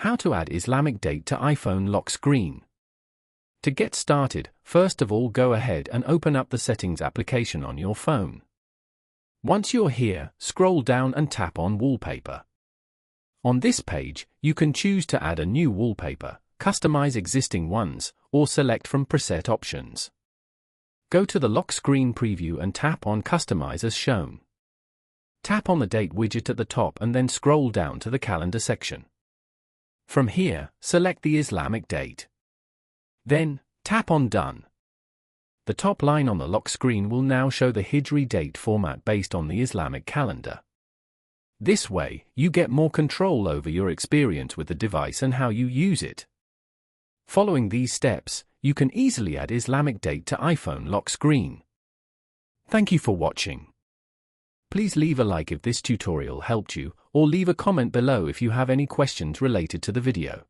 How to add Islamic date to iPhone lock screen. To get started, first of all go ahead and open up the Settings application on your phone. Once you're here, scroll down and tap on Wallpaper. On this page, you can choose to add a new wallpaper, customize existing ones, or select from preset options. Go to the lock screen preview and tap on Customize as shown. Tap on the Date widget at the top and then scroll down to the Calendar section. From here, select the Islamic date. Then, tap on Done. The top line on the lock screen will now show the Hijri date format based on the Islamic calendar. This way, you get more control over your experience with the device and how you use it. Following these steps, you can easily add Islamic date to iPhone lock screen. Thank you for watching. Please leave a like if this tutorial helped you, or leave a comment below if you have any questions related to the video.